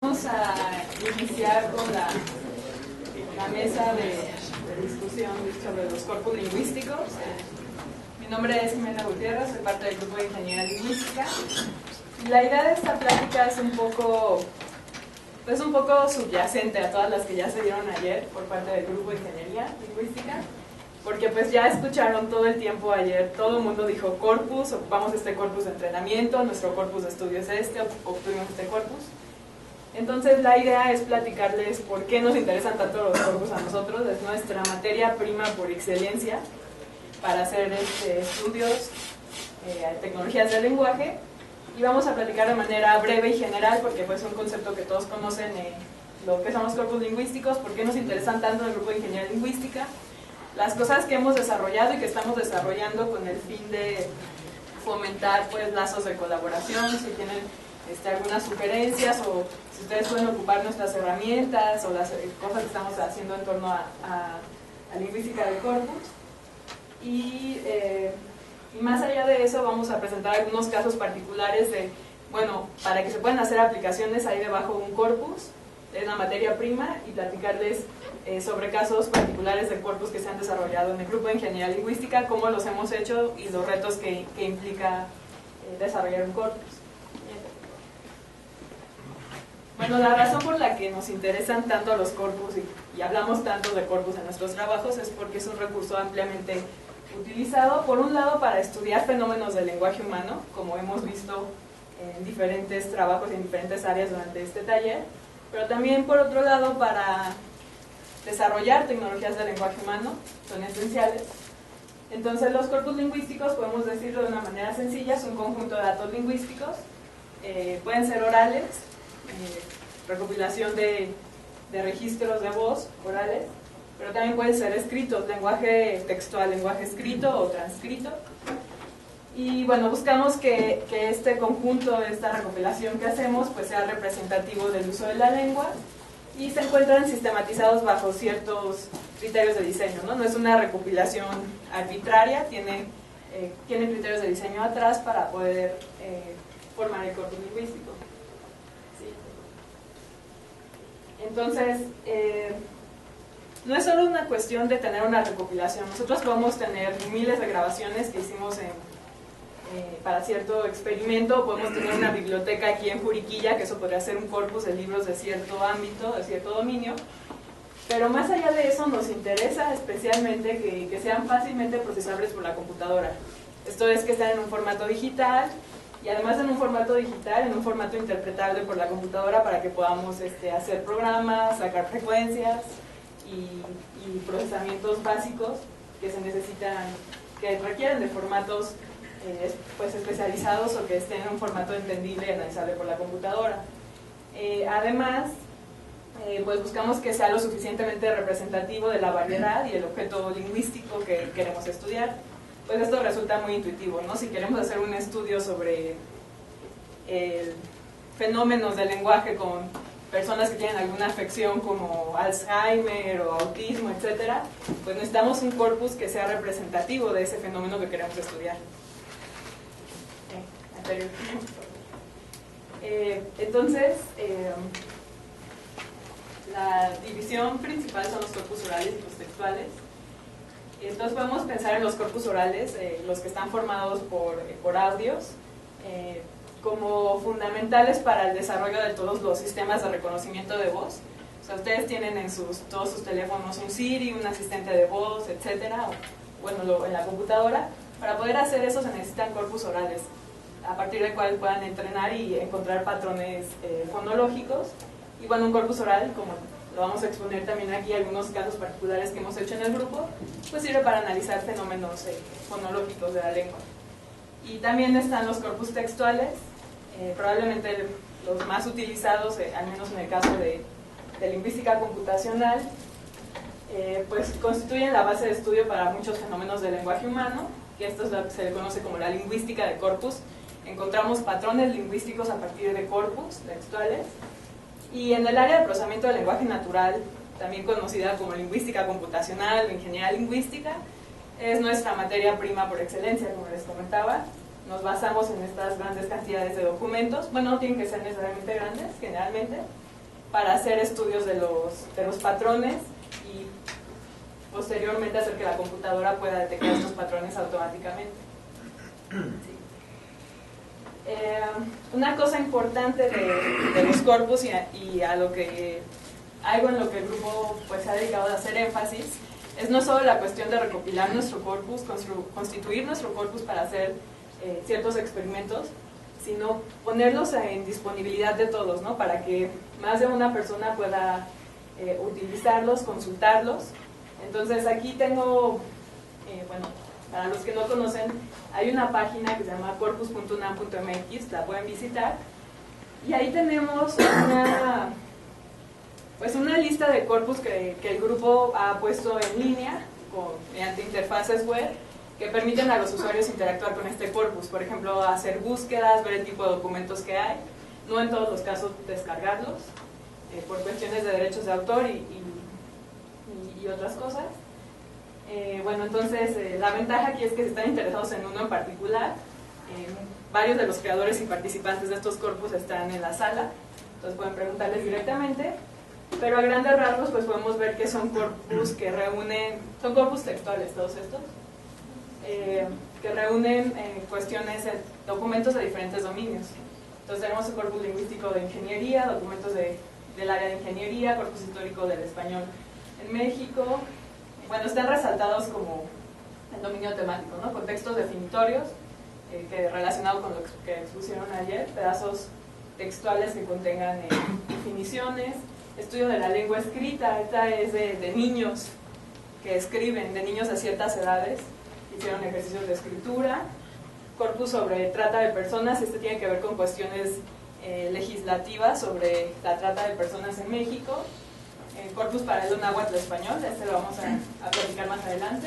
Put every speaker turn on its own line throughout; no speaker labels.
Vamos a iniciar con la mesa de discusión sobre los corpus lingüísticos. Mi nombre es Jimena Gutiérrez, soy parte del grupo de Ingeniería Lingüística. Y la idea de esta plática es un poco subyacente a todas las que ya se dieron ayer por parte del grupo de Ingeniería Lingüística, porque pues ya escucharon todo el tiempo ayer, todo el mundo dijo corpus, ocupamos este corpus de entrenamiento, nuestro corpus de estudio es este, obtuvimos este corpus. Entonces la idea es platicarles por qué nos interesan tanto los corpus a nosotros. Es nuestra materia prima por excelencia para hacer estudios, tecnologías del lenguaje, y vamos a platicar de manera breve y general porque pues es un concepto que todos conocen, lo que son los corpus lingüísticos, por qué nos interesan tanto en el grupo de Ingeniería Lingüística, las cosas que hemos desarrollado y que estamos desarrollando con el fin de fomentar pues lazos de colaboración, si tienen algunas sugerencias o si ustedes pueden ocupar nuestras herramientas o las cosas que estamos haciendo en torno a lingüística del corpus. Y más allá de eso vamos a presentar algunos casos particulares de, bueno, para que se puedan hacer aplicaciones ahí debajo de un corpus, de una materia prima, y platicarles sobre casos particulares de corpus que se han desarrollado en el grupo de Ingeniería Lingüística, cómo los hemos hecho y los retos que implica desarrollar un corpus. Bueno, la razón por la que nos interesan tanto los corpus y hablamos tanto de corpus en nuestros trabajos es porque es un recurso ampliamente utilizado, por un lado, para estudiar fenómenos del lenguaje humano, como hemos visto en diferentes trabajos y en diferentes áreas durante este taller, pero también, por otro lado, para desarrollar tecnologías del lenguaje humano, son esenciales. Entonces, los corpus lingüísticos, podemos decirlo de una manera sencilla, son un conjunto de datos lingüísticos, pueden ser orales, recopilación de registros de voz orales, pero también pueden ser escritos, lenguaje textual, lenguaje escrito o transcrito. Y bueno, buscamos que este conjunto, esta recopilación que hacemos, pues sea representativo del uso de la lengua y se encuentran sistematizados bajo ciertos criterios de diseño, ¿no? No es una recopilación arbitraria, tiene criterios de diseño atrás para poder formar el corpus lingüístico. Entonces, no es solo una cuestión de tener una recopilación. Nosotros podemos tener miles de grabaciones que hicimos para cierto experimento, podemos tener una biblioteca aquí en Juriquilla, que eso podría ser un corpus de libros de cierto ámbito, de cierto dominio, pero más allá de eso nos interesa especialmente que sean fácilmente procesables por la computadora. Esto es, que estén en un formato digital, y además en un formato digital, en un formato interpretable por la computadora para que podamos hacer programas, sacar frecuencias y procesamientos básicos que se necesitan, que requieren de formatos pues especializados o que estén en un formato entendible y analizable por la computadora. Además, pues buscamos que sea lo suficientemente representativo de la variedad y el objeto lingüístico que queremos estudiar. Pues esto resulta muy intuitivo, ¿no? Si queremos hacer un estudio sobre fenómenos del lenguaje con personas que tienen alguna afección como Alzheimer o autismo, etcétera, pues necesitamos un corpus que sea representativo de ese fenómeno que queremos estudiar. Entonces, la división principal son los corpus orales y los textuales. Entonces podemos pensar en los corpus orales, los que están formados por audios, como fundamentales para el desarrollo de todos los sistemas de reconocimiento de voz. O sea, ustedes tienen en todos sus teléfonos un Siri, un asistente de voz, etcétera, bueno, en la computadora. Para poder hacer eso se necesitan corpus orales, a partir del cual puedan entrenar y encontrar patrones fonológicos. Y bueno, un corpus oral, como lo vamos a exponer también aquí, algunos casos particulares que hemos hecho en el grupo, pues sirve para analizar fenómenos fonológicos de la lengua. Y también están los corpus textuales, probablemente los más utilizados, al menos en el caso de lingüística computacional, pues constituyen la base de estudio para muchos fenómenos del lenguaje humano, que esto es lo que se le conoce como la lingüística de corpus. Encontramos patrones lingüísticos a partir de corpus textuales. Y en el área de procesamiento del lenguaje natural, también conocida como lingüística computacional o ingeniería lingüística, es nuestra materia prima por excelencia, como les comentaba. Nos basamos en estas grandes cantidades de documentos, bueno, no tienen que ser necesariamente grandes, generalmente, para hacer estudios de los patrones y posteriormente hacer que la computadora pueda detectar estos patrones automáticamente. Sí. Una cosa importante de los corpus y a lo que algo en lo que el grupo pues se ha dedicado a hacer énfasis es no solo la cuestión de recopilar nuestro corpus, constituir nuestro corpus para hacer ciertos experimentos, sino ponerlos en disponibilidad de todos, ¿no? Para que más de una persona pueda utilizarlos, consultarlos. Entonces aquí tengo, bueno, para los que no conocen, hay una página que se llama corpus.unam.mx, la pueden visitar, y ahí tenemos una lista de corpus que el grupo ha puesto en línea mediante interfaces web que permiten a los usuarios interactuar con este corpus, por ejemplo, hacer búsquedas, ver el tipo de documentos que hay, no en todos los casos descargarlos, por cuestiones de derechos de autor y otras cosas. Bueno, entonces la ventaja aquí es que si están interesados en uno en particular, varios de los creadores y participantes de estos corpus están en la sala, entonces pueden preguntarles directamente, pero a grandes rasgos pues podemos ver que son corpus que reúnen, son corpus textuales todos estos, que reúnen cuestiones, documentos de diferentes dominios. Entonces tenemos el corpus lingüístico de ingeniería, documentos del área de ingeniería, corpus histórico del español en México. Bueno, están resaltados como el dominio temático, ¿no? Contextos definitorios, que relacionado con lo que expusieron ayer, pedazos textuales que contengan definiciones, estudio de la lengua escrita, esta es de niños que escriben, de niños de ciertas edades, hicieron ejercicios de escritura, corpus sobre trata de personas, este tiene que ver con cuestiones legislativas sobre la trata de personas en México, corpus para el náhuatl español, este lo vamos a platicar más adelante.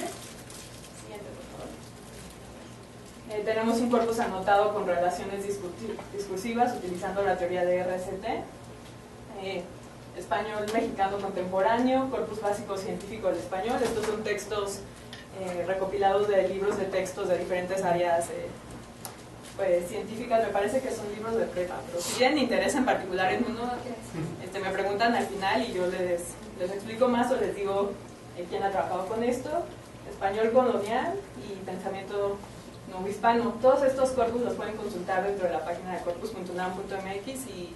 Siguiente, por favor. Tenemos un corpus anotado con relaciones discursivas utilizando la teoría de RST, español mexicano contemporáneo, corpus básico científico del español, estos son textos recopilados de libros de textos de diferentes áreas pues, científicas, me parece que son libros de prepa, pero si tienen interés en particular en uno, me preguntan al final y yo les explico más o les digo quién ha trabajado con esto, español colonial y pensamiento novohispano. Todos estos corpus los pueden consultar dentro de la página de corpus.unam.mx y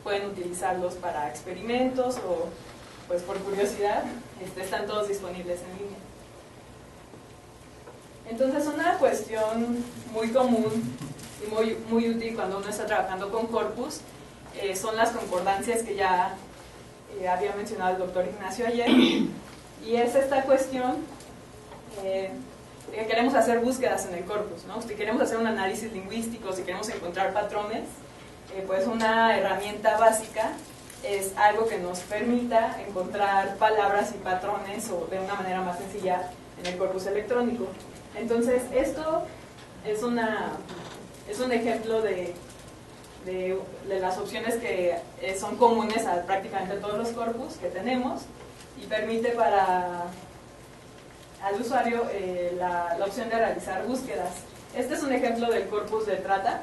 pueden utilizarlos para experimentos o pues por curiosidad, están todos disponibles en línea. Entonces una cuestión muy común y muy útil cuando uno está trabajando con corpus son las concordancias que ya había mencionado el doctor Ignacio ayer, y es esta cuestión que queremos hacer búsquedas en el corpus, ¿no? Si queremos hacer un análisis lingüístico, si queremos encontrar patrones, pues una herramienta básica es algo que nos permita encontrar palabras y patrones o de una manera más sencilla en el corpus electrónico. Entonces esto es un ejemplo de las opciones que son comunes a prácticamente todos los corpus que tenemos y permite al usuario la opción de realizar búsquedas. Este es un ejemplo del corpus de trata.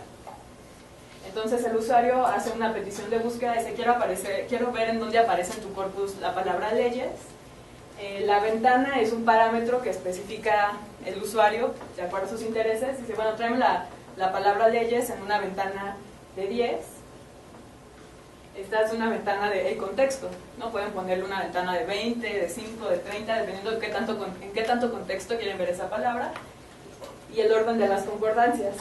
Entonces el usuario hace una petición de búsqueda y dice quiero ver en dónde aparece en tu corpus la palabra leyes. La ventana es un parámetro que especifica el usuario de acuerdo a sus intereses. Dice, bueno, tráeme la palabra leyes en una ventana de 10. Esta es una ventana de contexto, ¿no? Pueden ponerle una ventana de 20, de 5, de 30, dependiendo de en qué tanto contexto quieren ver esa palabra. Y el orden de las concordancias.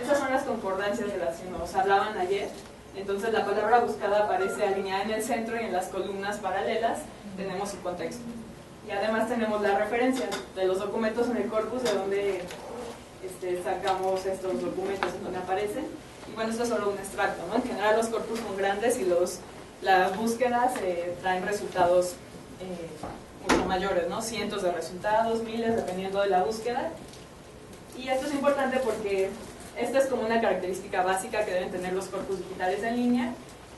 Esas son las concordancias de las que nos hablaban ayer. Entonces la palabra buscada aparece alineada en el centro y en las columnas paralelas tenemos su contexto. Y además tenemos la referencia de los documentos en el corpus de donde sacamos estos documentos en donde aparecen. Y bueno, esto es solo un extracto, ¿no? En general los corpus son grandes y las búsquedas traen resultados mucho mayores, ¿no? Cientos de resultados, miles, dependiendo de la búsqueda. Y esto es importante porque esta es como una característica básica que deben tener los corpus digitales en línea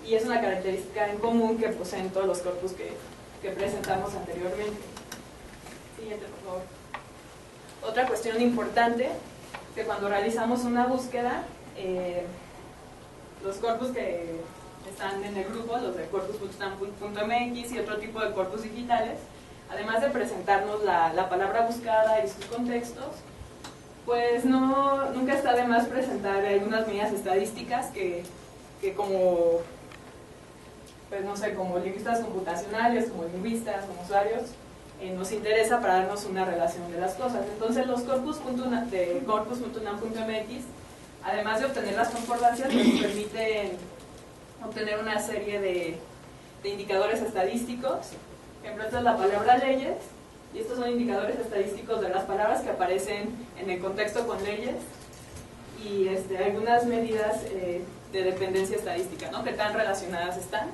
y es una característica en común que poseen todos los corpus que presentamos anteriormente. Siguiente, por favor. Otra cuestión importante, que cuando realizamos una búsqueda, los corpus que están en el grupo, los de corpus.unam.mx y otro tipo de corpus digitales, además de presentarnos la palabra buscada y sus contextos, pues nunca está de más presentar algunas medidas estadísticas que como, pues no sé, como lingüistas computacionales, como lingüistas, como usuarios, nos interesa para darnos una relación de las cosas. Entonces los de corpus.unam.mx, además de obtener las concordancias, nos permiten obtener una serie de indicadores estadísticos. Por ejemplo, esta es la palabra leyes, y estos son indicadores estadísticos de las palabras que aparecen en el contexto con leyes, y algunas medidas de dependencia estadística, ¿no? Que tan relacionadas están.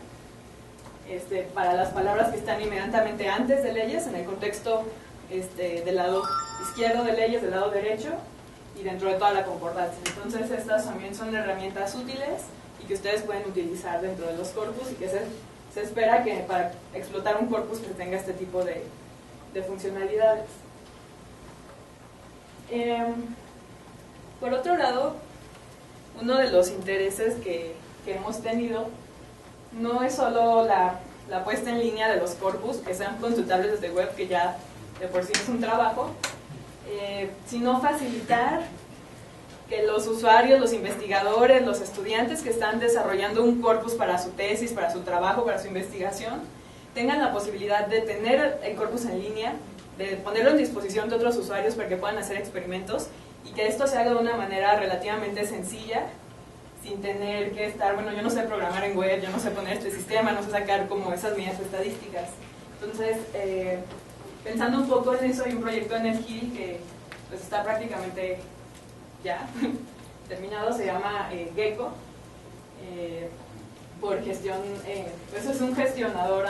Para las palabras que están inmediatamente antes de leyes, en el contexto del lado izquierdo de leyes, del lado derecho, y dentro de toda la concordancia. Entonces estas también son herramientas útiles y que ustedes pueden utilizar dentro de los corpus, y que se espera que para explotar un corpus que tenga este tipo de funcionalidades. Por otro lado, uno de los intereses que hemos tenido no es solo la puesta en línea de los corpus, que sean consultables desde web, que ya de por sí es un trabajo, sino facilitar que los usuarios, los investigadores, los estudiantes que están desarrollando un corpus para su tesis, para su trabajo, para su investigación, tengan la posibilidad de tener el corpus en línea, de ponerlo en disposición de otros usuarios para que puedan hacer experimentos, y que esto se haga de una manera relativamente sencilla, sin tener que estar, bueno, yo no sé programar en web, yo no sé poner este sistema, no sé sacar como esas medidas estadísticas. Entonces, pensando un poco en eso, hay un proyecto en el GIL que pues está prácticamente ya terminado, se llama Gecko, por gestión, pues es un gestionador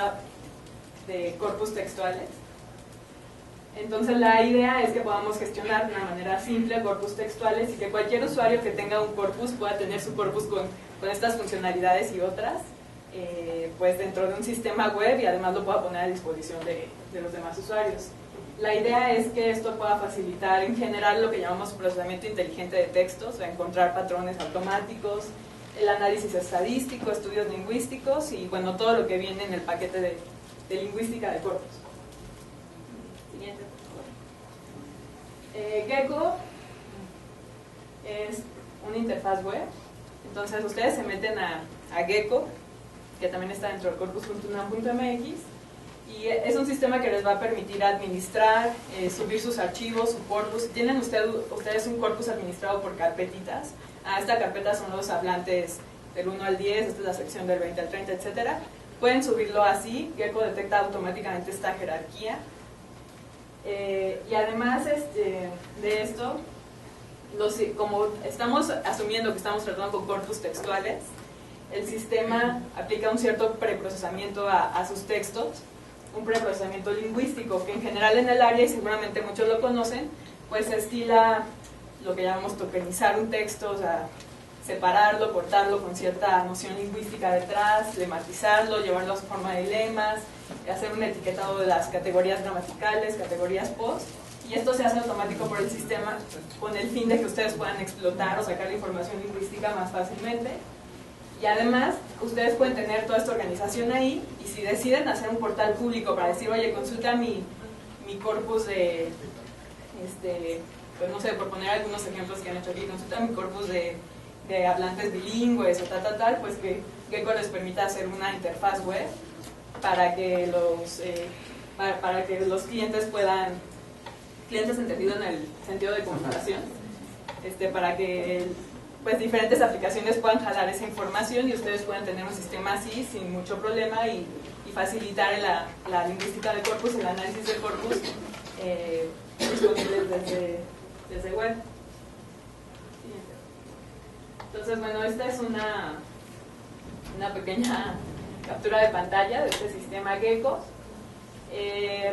de corpus textuales. Entonces la idea es que podamos gestionar de una manera simple corpus textuales, y que cualquier usuario que tenga un corpus pueda tener su corpus con estas funcionalidades y otras, pues dentro de un sistema web, y además lo pueda poner a disposición de los demás usuarios. La idea es que esto pueda facilitar en general lo que llamamos procesamiento inteligente de textos, o sea, encontrar patrones automáticos, el análisis estadístico, estudios lingüísticos y bueno, todo lo que viene en el paquete de lingüística de corpus. Siguiente, por favor. Gecko es una interfaz web. Entonces ustedes se meten a Gecko, que también está dentro del corpus.unam.mx, y es un sistema que les va a permitir administrar, subir sus archivos, su corpus. Tienen ustedes un corpus administrado por carpetitas. Esta carpeta son los hablantes del 1 al 10, esta es la sección del 20 al 30, etcétera. Pueden subirlo así, Gecko detecta automáticamente esta jerarquía. Y además de esto, como estamos asumiendo que estamos tratando con corpus textuales, el sistema aplica un cierto preprocesamiento a sus textos, un preprocesamiento lingüístico, que en general en el área, y seguramente muchos lo conocen, pues se estila lo que llamamos tokenizar un texto, o sea, separarlo, cortarlo con cierta noción lingüística detrás, lematizarlo, llevarlo a su forma de lemas, hacer un etiquetado de las categorías gramaticales, categorías post, y esto se hace automático por el sistema con el fin de que ustedes puedan explotar o sacar la información lingüística más fácilmente. Y además, ustedes pueden tener toda esta organización ahí, y si deciden hacer un portal público para decir, oye, consulta mi corpus de, pues no sé, por poner algunos ejemplos que han hecho aquí, consulta mi corpus de hablantes bilingües o tal, pues que Gecko les permita hacer una interfaz web para que los clientes puedan, clientes entendido en el sentido de computación, para que pues diferentes aplicaciones puedan jalar esa información y ustedes puedan tener un sistema así sin mucho problema, y facilitar la lingüística del corpus, el análisis del corpus disponibles desde web. Entonces, bueno, esta es una pequeña captura de pantalla de este sistema Gecko.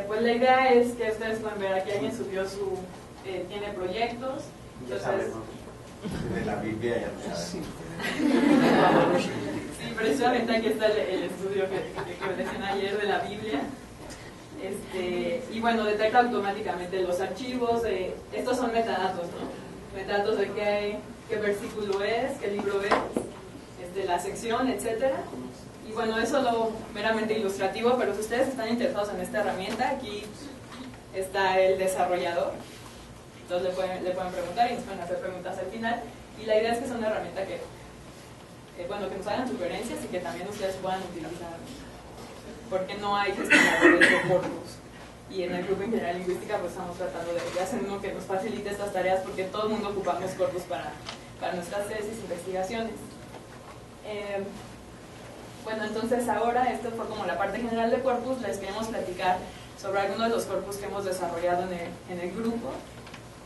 Pues la idea es que ustedes pueden ver aquí alguien subió tiene proyectos. Entonces,
de la Biblia ya no saben.
Sí, precisamente aquí está el estudio que mencioné ayer de la Biblia. Y bueno, detecta automáticamente los archivos. Estos son metadatos, ¿no? Metadatos de qué versículo es, qué libro es, la sección, etcétera. Y bueno, eso es lo meramente ilustrativo, pero si ustedes están interesados en esta herramienta, aquí está el desarrollador. Entonces le pueden preguntar y nos pueden hacer preguntas al final. Y la idea es que sea una herramienta que nos hagan sugerencias y que también ustedes puedan utilizar. Porque no hay gestionadores de corpus. Y en el grupo de Ingeniería Lingüística pues estamos tratando de hacer uno que nos facilite estas tareas porque todo el mundo ocupamos corpus para nuestras tesis e investigaciones. Bueno, entonces ahora, esto fue como la parte general de corpus. Les queremos platicar sobre algunos de los corpus que hemos desarrollado en el grupo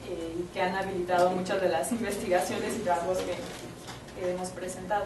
y que han habilitado muchas de las investigaciones y trabajos que hemos presentado.